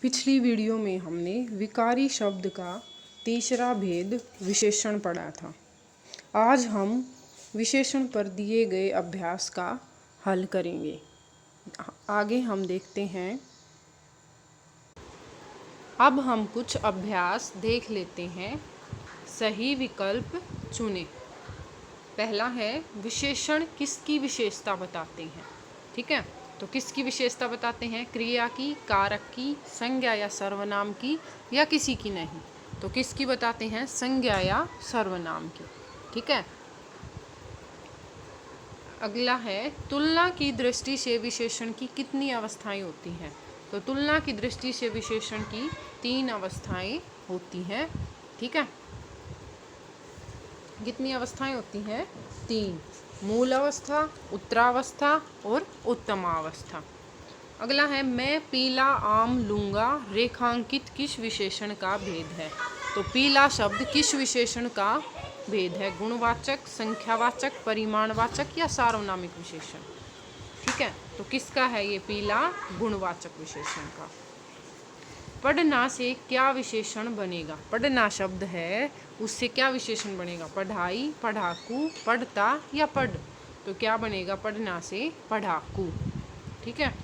पिछली वीडियो में हमने विकारी शब्द का तीसरा भेद विशेषण पढ़ा था। आज हम विशेषण पर दिए गए अभ्यास का हल करेंगे। आगे हम देखते हैं। अब हम कुछ अभ्यास देख लेते हैं। सही विकल्प चुनें। पहला है विशेषण किसकी विशेषता बताते हैं। ठीक है, तो किसकी विशेषता बताते हैं? क्रिया की, कारक की, संज्ञा या सर्वनाम की, या किसी की नहीं। तो किसकी बताते हैं? संज्ञा या सर्वनाम की। ठीक है। अगला है तुलना की दृष्टि से विशेषण की कितनी अवस्थाएं होती हैं। तो तुलना की दृष्टि से विशेषण की 3 अवस्थाएं होती हैं। ठीक है, कितनी अवस्थाएं होती हैं? 3। मूल अवस्था, उत्तरावस्था और उत्तमावस्था। अगला है मैं पीला आम लूँगा रेखांकित किस विशेषण का भेद है। तो पीला शब्द किस विशेषण का भेद है? गुणवाचक, संख्यावाचक, परिमाणवाचक या सार्वनामिक विशेषण। ठीक है, तो किसका है ये पीला? गुणवाचक विशेषण का। पढ़ना से क्या विशेषण बनेगा? पढ़ना शब्द है, उससे क्या विशेषण बनेगा? पढ़ाई, पढ़ाकू, पढ़ता या पढ़। तो क्या बनेगा पढ़ना से? पढ़ाकू। ठीक है।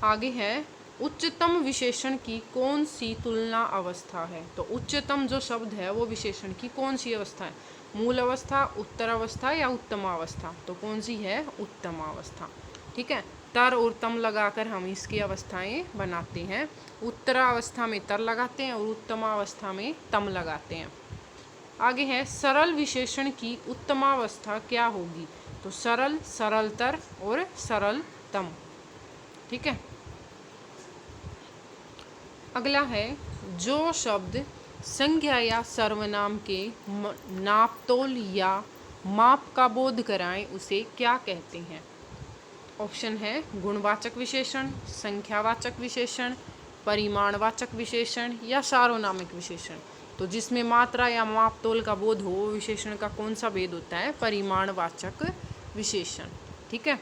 आगे है उच्चतम विशेषण की कौन सी तुलना अवस्था है। तो उच्चतम जो शब्द है वो विशेषण की कौन सी अवस्था है? मूल अवस्था, उत्तर अवस्था या उत्तमावस्था। तो कौन सी है? उत्तमावस्था। ठीक है, तर और तम लगाकर हम इसकी अवस्थाएं बनाते हैं। उत्तरावस्था में तर लगाते हैं और उत्तमावस्था में तम लगाते हैं। आगे है सरल विशेषण की उत्तमावस्था क्या होगी। तो सरल, सरलतर और सरलतम। ठीक है। अगला है जो शब्द संज्ञा या सर्वनाम के नापतोल या माप का बोध कराएं उसे क्या कहते हैं। ऑप्शन है गुणवाचक विशेषण, संख्यावाचक विशेषण, परिमाणवाचक विशेषण या सार्वनामिक विशेषण। तो जिसमें मात्रा या मापतोल का बोध हो विशेषण का कौन सा भेद होता है? परिमाणवाचक विशेषण। ठीक है।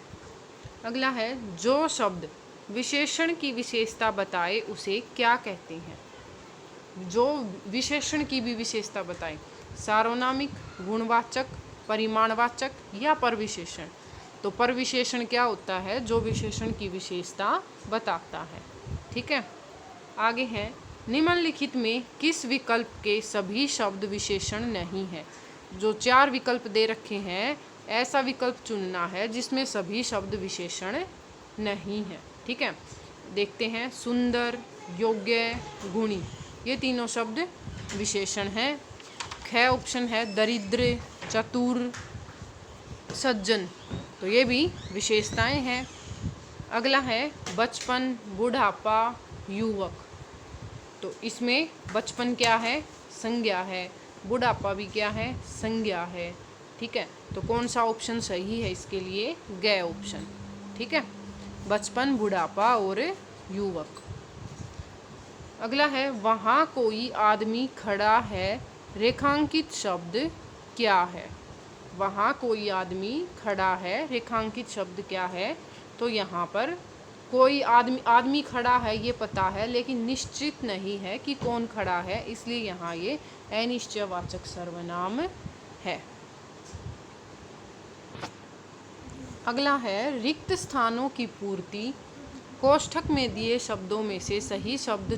अगला है जो शब्द विशेषण की विशेषता बताए उसे क्या कहते हैं। जो विशेषण की भी विशेषता बताए, सार्वनामिक, गुणवाचक, परिमाणवाचक या परविशेषण। तो परविशेषण क्या होता है? जो विशेषण की विशेषता बताता है। ठीक है। आगे है निम्नलिखित में किस विकल्प के सभी शब्द विशेषण नहीं है। जो 4 विकल्प दे रखे हैं ऐसा विकल्प चुनना है जिसमें सभी शब्द विशेषण नहीं है। ठीक है, देखते हैं। सुंदर, योग्य, गुणी, ये तीनों शब्द विशेषण हैं। ख ऑप्शन है दरिद्र, चतुर, सज्जन, तो ये भी विशेषताएं हैं। अगला है बचपन, बुढ़ापा, युवक। तो इसमें बचपन क्या है? संज्ञा है। बुढ़ापा भी क्या है? संज्ञा है। ठीक है, तो कौन सा ऑप्शन सही है इसके लिए? ग ऑप्शन। ठीक है, बचपन, बुढ़ापा और युवक। अगला है वहाँ कोई आदमी खड़ा है रेखांकित शब्द क्या है। वहाँ कोई आदमी खड़ा है रेखांकित शब्द क्या है। तो यहाँ पर कोई आदमी खड़ा है ये पता है, लेकिन निश्चित नहीं है कि कौन खड़ा है, इसलिए यहाँ ये अनिश्चयवाचक सर्वनाम है। अगला है रिक्त स्थानों की पूर्ति कोष्ठक में दिए शब्दों में से सही शब्द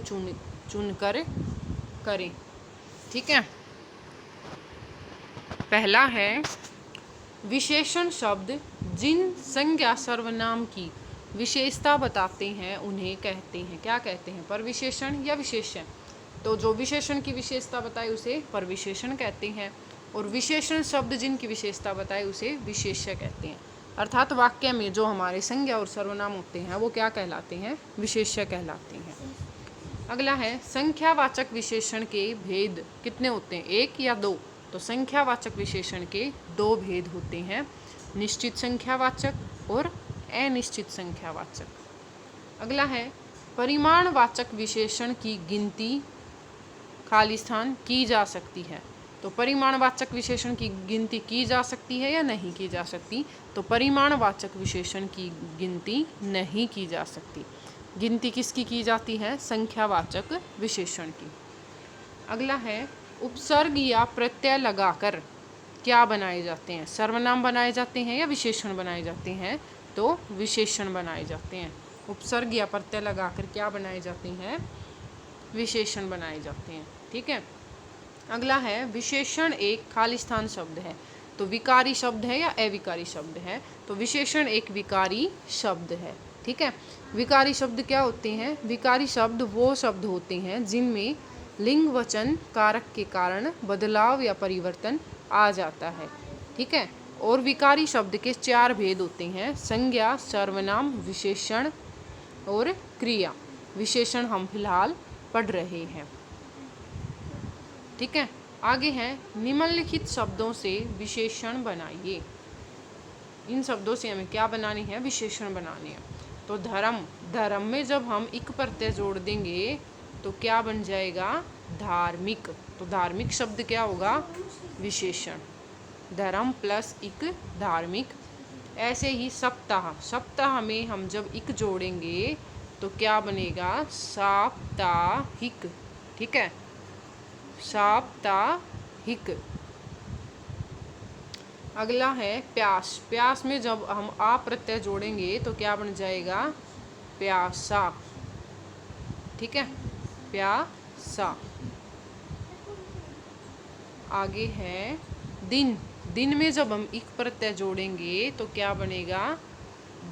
चुनकर करें। ठीक है। पहला है विशेषण शब्द जिन संज्ञा सर्वनाम की विशेषता बताते हैं उन्हें कहते हैं, क्या कहते हैं? परविशेषण या विशेषण। तो जो विशेषण की विशेषता बताए उसे परविशेषण कहते हैं, और विशेषण शब्द जिनकी विशेषता बताए उसे विशेष्य कहते हैं। अर्थात वाक्य में जो हमारे संज्ञा और सर्वनाम होते हैं वो क्या कहलाते हैं? विशेष्य कहलाते हैं। अगला है संख्यावाचक विशेषण के भेद कितने होते हैं? 1 या 2। तो संख्यावाचक विशेषण के 2 भेद होते हैं, निश्चित संख्यावाचक और अनिश्चित संख्यावाचक। अगला है परिमाणवाचक विशेषण की गिनती खाली स्थान की जा सकती है। तो परिमाणवाचक विशेषण की गिनती की जा सकती है या नहीं की जा सकती। तो परिमाणवाचक विशेषण की गिनती नहीं की जा सकती। गिनती किसकी की जाती है? संख्यावाचक विशेषण की। अगला है उपसर्ग या प्रत्यय लगाकर क्या बनाए जाते हैं? सर्वनाम बनाए जाते हैं या विशेषण बनाए जाते हैं? तो विशेषण बनाए जाते हैं। उपसर्ग या प्रत्यय लगाकर क्या बनाए जाते हैं? विशेषण बनाए जाते हैं। ठीक है। अगला है विशेषण एक खालिस्तान शब्द है, तो विकारी शब्द है या अविकारी शब्द है? तो विशेषण एक विकारी शब्द है। ठीक है। विकारी शब्द क्या होते हैं? विकारी शब्द वो शब्द होते हैं जिनमें लिंग वचन कारक के कारण बदलाव या परिवर्तन आ जाता है। ठीक है। और विकारी शब्द के 4 भेद होते हैं: संज्ञा, सर्वनाम, विशेषण और क्रिया। विशेषण हम फिलहाल पढ़ रहे हैं। ठीक है। आगे है निम्नलिखित शब्दों से विशेषण बनाइए। इन शब्दों से हमें क्या बनानी है? विशेषण बनाने हैं। तो धर्म, धर्म में जब हम इक प्रत्यय जोड़ देंगे तो क्या बन जाएगा? धार्मिक। तो धार्मिक शब्द क्या होगा? विशेषण। धर्म प्लस इक धार्मिक। ऐसे ही सप्ताह, सप्ताह में हम जब इक जोड़ेंगे तो क्या बनेगा? साप्ताहिक। ठीक है, साप्ताहिक। अगला है प्यास, प्यास में जब हम आ प्रत्यय जोड़ेंगे तो क्या बन जाएगा? प्यासा। ठीक है, प्यासा। आगे है दिन, दिन में जब हम इक प्रत्यय जोड़ेंगे तो क्या बनेगा?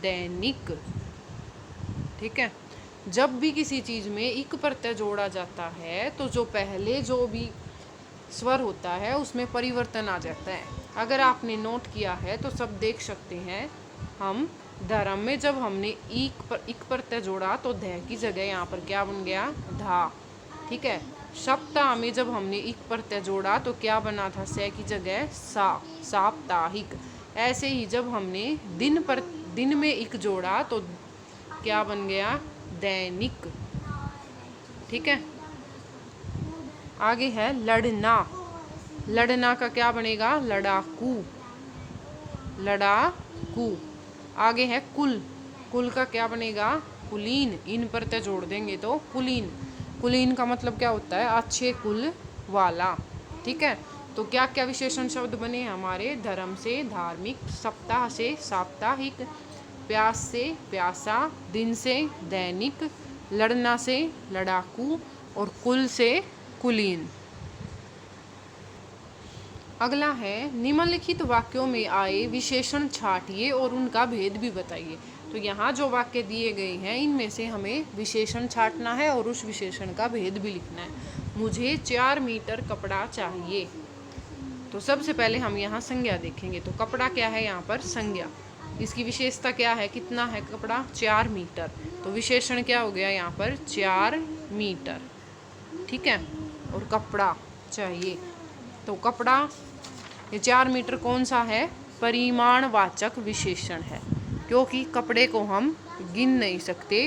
दैनिक। ठीक है। जब भी किसी चीज में इक प्रत्यय जोड़ा जाता है तो जो पहले जो भी स्वर होता है उसमें परिवर्तन आ जाता है। अगर आपने नोट किया है तो सब देख सकते हैं। हम धर्म में जब हमने इक प्रत्यय जोड़ा तो ध की जगह यहाँ पर क्या बन गया? धा। ठीक है। सप्ताह में जब हमने इक प्रत्यय जोड़ा तो क्या बना था? से की जगह सा, साप्ताहिक। ऐसे ही जब हमने दिन में इक जोड़ा तो क्या बन गया? दैनिक। ठीक है। आगे है लड़ना, लड़ना का क्या बनेगा? लड़ाकू, लड़ाकू। आगे है कुल, कुल का क्या बनेगा? कुलीन। इन प्रत्यय जोड़ देंगे तो कुलीन। कुलीन का मतलब क्या होता है? अच्छे कुल वाला। ठीक है। तो क्या क्या विशेषण शब्द बने हमारे? धर्म से धार्मिक, सप्ताह से साप्ताहिक, प्यास से प्यासा, दिन से दैनिक, लड़ना से लड़ाकू और कुल से कुलीन। अगला है निम्नलिखित वाक्यों में आए विशेषण छांटिए और उनका भेद भी बताइए। तो यहाँ जो वाक्य दिए गए हैं इनमें से हमें विशेषण छांटना है और उस विशेषण का भेद भी लिखना है। मुझे 4 मीटर कपड़ा चाहिए। तो सबसे पहले हम यहाँ संज्ञा देखेंगे। तो कपड़ा क्या है? यहाँ पर संज्ञा। इसकी विशेषता क्या है? कितना है कपड़ा? 4 मीटर। तो विशेषण क्या हो गया यहाँ पर? 4 मीटर। ठीक है। और कपड़ा चाहिए, तो कपड़ा ये 4 मीटर कौन सा है? परिमाणवाचक विशेषण है, क्योंकि कपड़े को हम गिन नहीं सकते।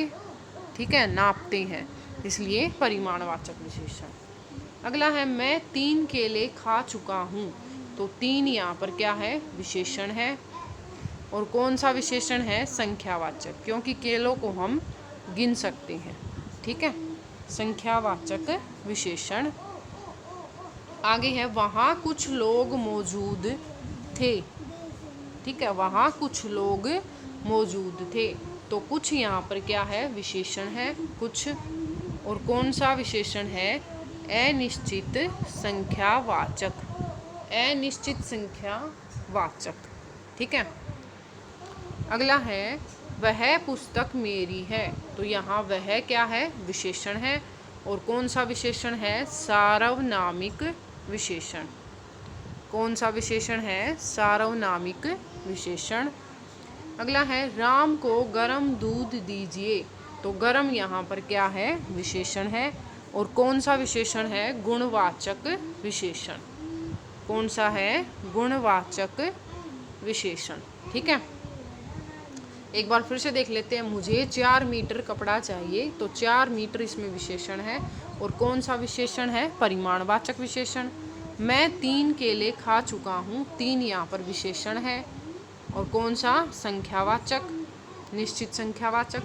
ठीक है, नापते हैं, इसलिए परिमाणवाचक विशेषण। अगला है मैं 3 केले खा चुका हूँ। तो 3 यहाँ पर क्या है? विशेषण है। और कौन सा विशेषण है? संख्यावाचक, क्योंकि केलों को हम गिन सकते हैं। ठीक है, संख्यावाचक विशेषण। आगे है वहाँ कुछ लोग मौजूद थे। ठीक है, वहाँ कुछ लोग मौजूद थे। तो कुछ यहाँ पर क्या है? विशेषण है कुछ। और कौन सा विशेषण है? अनिश्चित संख्यावाचक, अनिश्चित संख्यावाचक। ठीक है। अगला है वह पुस्तक मेरी है। तो यहाँ वह क्या है? विशेषण है। और कौन सा विशेषण है? सार्वनामिक विशेषण। कौन सा विशेषण है? सार्वनामिक विशेषण। अगला है राम को गर्म दूध दीजिए। तो गर्म यहाँ पर क्या है? विशेषण है। और कौन सा विशेषण है? गुणवाचक विशेषण। कौन सा है? गुणवाचक विशेषण। ठीक है, एक बार फिर से देख लेते हैं। मुझे 4 मीटर कपड़ा चाहिए। तो 4 मीटर इसमें विशेषण है। और कौन सा विशेषण है? परिमाणवाचक विशेषण। मैं 3 केले खा चुका हूँ। 3 यहाँ पर विशेषण है। और कौन सा? संख्यावाचक, निश्चित संख्यावाचक।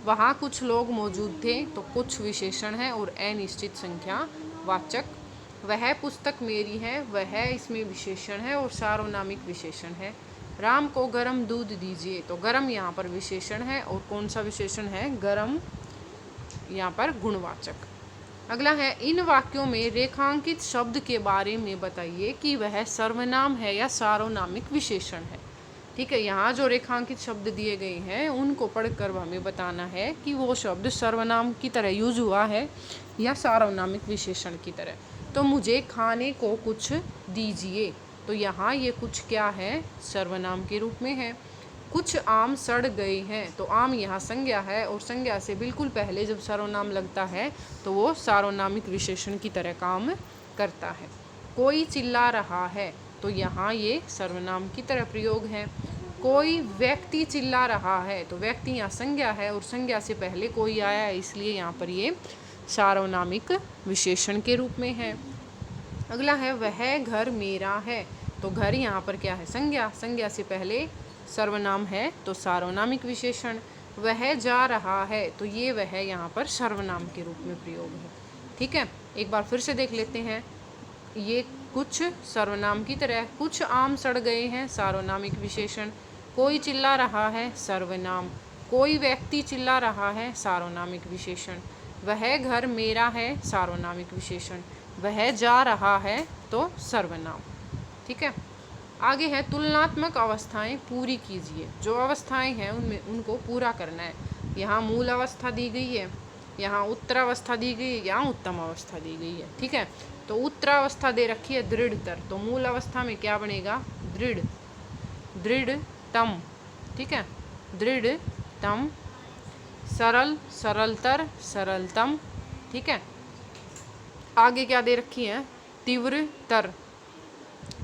वहाँ कुछ लोग मौजूद थे, तो कुछ विशेषण है और अनिश्चित संख्या वाचक। वह पुस्तक मेरी है, वह इसमें विशेषण है और सार्वनामिक विशेषण है। राम को गरम दूध दीजिए, तो गरम यहाँ पर विशेषण है और कौन सा विशेषण है, गरम यहाँ पर गुणवाचक। अगला है, इन वाक्यों में रेखांकित शब्द के बारे में बताइए कि वह सर्वनाम है या सार्वनामिक विशेषण है। ठीक है, यहाँ जो रेखांकित शब्द दिए गए हैं उनको पढ़कर हमें बताना है कि वो शब्द सर्वनाम की तरह यूज हुआ है या सार्वनामिक विशेषण की तरह। तो मुझे खाने को कुछ दीजिए, तो यहाँ ये कुछ क्या है, सर्वनाम के रूप में है। कुछ आम सड़ गए हैं, तो आम यहाँ संज्ञा है और संज्ञा से बिल्कुल पहले जब सर्वनाम लगता है तो वो सार्वनामिक विशेषण की तरह काम करता है। कोई चिल्ला रहा है, तो यहाँ ये सर्वनाम की तरह प्रयोग है। कोई व्यक्ति चिल्ला रहा है, तो व्यक्ति यहाँ संज्ञा है और संज्ञा से पहले कोई आया है, इसलिए यहाँ पर ये सार्वनामिक विशेषण के रूप में है। अगला है, वह घर मेरा है, तो घर यहाँ पर क्या है, संज्ञा, संज्ञा से पहले सर्वनाम है तो सार्वनामिक विशेषण। वह जा रहा है, तो ये वह यहाँ पर सर्वनाम के रूप में प्रयोग है। ठीक है, एक बार फिर से देख लेते हैं। ये कुछ सर्वनाम की तरह, कुछ आम सड़ गए हैं सार्वनामिक विशेषण, कोई चिल्ला रहा है सर्वनाम, कोई व्यक्ति चिल्ला रहा है सार्वनामिक विशेषण, वह घर मेरा है सार्वनामिक विशेषण, वह जा रहा है तो सर्वनाम। ठीक है, आगे है, तुलनात्मक अवस्थाएं पूरी कीजिए। जो अवस्थाएं हैं उनमें उनको पूरा करना है। यहाँ मूल अवस्था दी गई है, यहाँ उत्तरावस्था दी गई है, यहाँ उत्तम अवस्था दी गई है। ठीक है, तो उत्तरावस्था दे रखी है दृढ़तर, तो मूल अवस्था में क्या बनेगा, दृढ़, दृढ़तम। ठीक है, दृढ़तम, सरल, सरलतर, सरलतम। ठीक है, आगे क्या दे रखी है, तीव्रतर,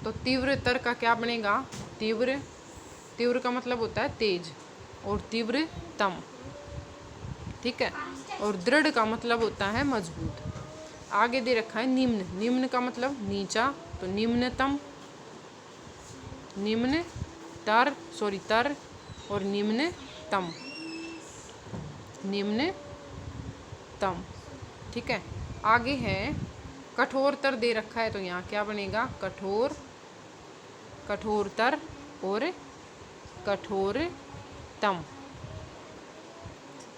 तो तीव्रतर का क्या बनेगा, तीव्र, तीव्र का मतलब होता है तेज, और तीव्रतम। ठीक है, और दृढ़ का मतलब होता है मजबूत। आगे दे रखा है निम्न, निम्न का मतलब नीचा, तो निम्नतम, निम्न तर, सॉरी तर, और निम्नतम, निम्नतम। ठीक है, आगे है कठोरतर दे रखा है, तो यहाँ क्या बनेगा, कठोर, कठोरतर और कठोरतम।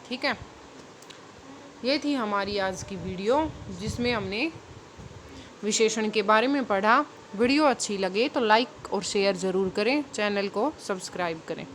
ठीक है, ये थी हमारी आज की वीडियो जिसमें हमने विशेषण के बारे में पढ़ा। वीडियो अच्छी लगे तो लाइक और शेयर ज़रूर करें, चैनल को सब्सक्राइब करें।